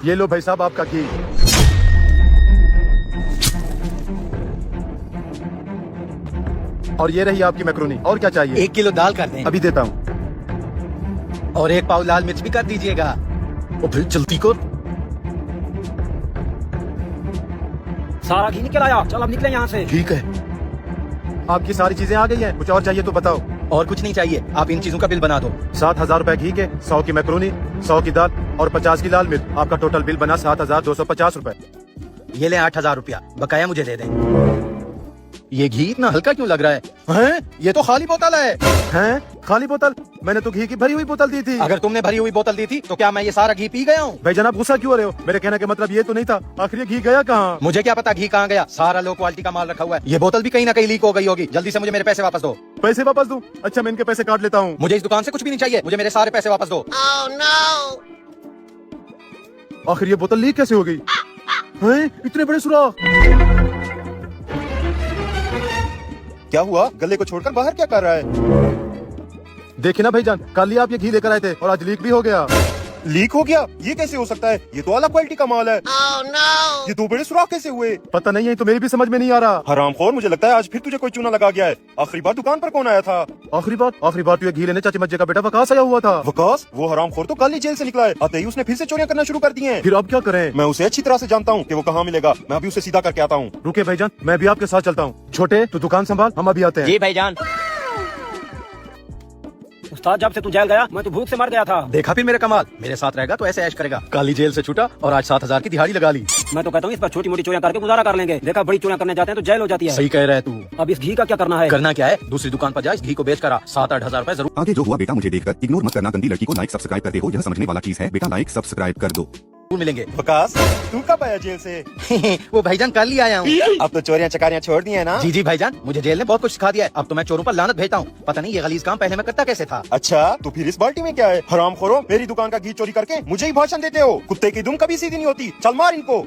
ये लो भाई साहब आपका घी। और ये रही आपकी मैक्रोनी। और क्या चाहिए? 1 किलो दाल कर दें अभी देता हूँ। और 1 पाव लाल मिर्च भी कर दीजिएगा। और फिर जल्दी को। सारा घी निकल आया, चल अब निकले यहाँ से। ठीक है, आपकी सारी चीजें आ गई हैं। कुछ और चाहिए तो बताओ। और कुछ नहीं चाहिए, आप इन चीजों का बिल बना दो। 7,000 रुपए घी के, 100 की मैक्रोनी, 100 की दाल और 50 की लाल मिर्च। आपका टोटल बिल बना 7,250 रुपए। ये ले 8,000 रुपया, बकाया मुझे दे दें। ये घी इतना हल्का क्यों लग रहा है? हैं? ये तो खाली बोतल है। हैं? खाली बोतल? मैंने तो घी की भरी हुई बोतल दी थी। अगर तुमने भरी हुई बोतल दी थी तो क्या मैं ये सारा घी पी गया हूँ? भाई जनाब गुस्सा क्यों हो रहे हो? मेरे कहने का मतलब ये तो नहीं था। आखिर ये घी गया कहाँ? मुझे क्या पता घी कहाँ गया, सारा लो क्वालिटी का माल रखा हुआ है। ये बोतल भी कहीं ना कहीं लीक हो गई होगी। जल्दी से मुझे मेरे पैसे वापस दो। पैसे वापस दूं? अच्छा मैं इनके पैसे काट लेता हूँ। मुझे इस दुकान से कुछ भी नहीं चाहिए, मुझे मेरे सारे पैसे वापस दो। आखिर ये बोतल लीक कैसे हो गई? हैं? इतने बड़े सुराख? क्या हुआ? गले को छोड़कर बाहर क्या कर रहा है? देखिए ना भाईजान, कल ही आप ये घी लेकर आए थे और आज लीक भी हो गया। लीक हो गया? ये कैसे हो सकता है? ये तो अलग क्वालिटी का माल है। ये 2 बड़े सुराख कैसे हुए? पता नहीं है, तो मेरी भी समझ में नहीं आ रहा। हरामखोर, मुझे लगता है आज फिर तुझे कोई चूना लगा गया है। आखिरी बार दुकान पर कौन आया था? आखिरी बार तो ये घी लेने चाची मज्जे का बेटा वकास आया हुआ था। वकास? वो हरामखोर तो कल ही जेल से निकला है। आते ही उसने फिर से चोरियां करना शुरू कर दी हैं। फिर अब क्या करें? मैं उसे अच्छी तरह से जानता हूँ कि वो कहाँ मिलेगा। मैं अभी उसे सीधा करके आता हूँ। रुके भाईजान, मैं भी आपके साथ चलता हूँ। छोटे तू दुकान संभाल, हम अभी आते हैं। जी भाईजान। उस्ताद जब से तू जेल गया मैं तो भूख से मर गया था। देखा फिर मेरा कमाल, मेरे साथ रहेगा तो ऐसे ऐश करेगा। कल ही जेल से छूटा और आज 7,000 की दिहाड़ी लगा ली। मैं तो कहता हूँ इस पर छोटी मोटी चोरियां करके गुजारा कर लेंगे। देखा बड़ी चोरियां करने जाते हैं तो जेल हो जाती है। सही कह रहा है तू। अब इस घी का क्या करना है? करना क्या है, दूसरी दुकान पर जा, इस घी को बेच करा 7-8 हजार रुपए जरूर। आगे जो हुआ बेटा मुझे देखकर इग्नोर मत करना। गंदी लड़की को लाइक सब्सक्राइब करते हो, यह समझने वाला चीज है बेटा। लाइक सब्सक्राइब कर दो। मिलेंगे। वकास, तू कब आया जेल से? वो भाईजान कल ही आया हूँ। अब तो चोरियां चकारियां छोड़ दी है ना? जी भाईजान, मुझे जेल ने बहुत कुछ सिखा दिया है। अब तो मैं चोरों पर लानत भेजता हूँ। पता नहीं ये गलीज काम पहले मैं करता कैसे था। अच्छा, तो फिर इस बाल्टी में क्या है? हरामखोरों, मेरी दुकान का घी चोरी करके मुझे ही भाषण देते हो। कुत्ते की दुम कभी सीधी नहीं होती। चल मार इनको।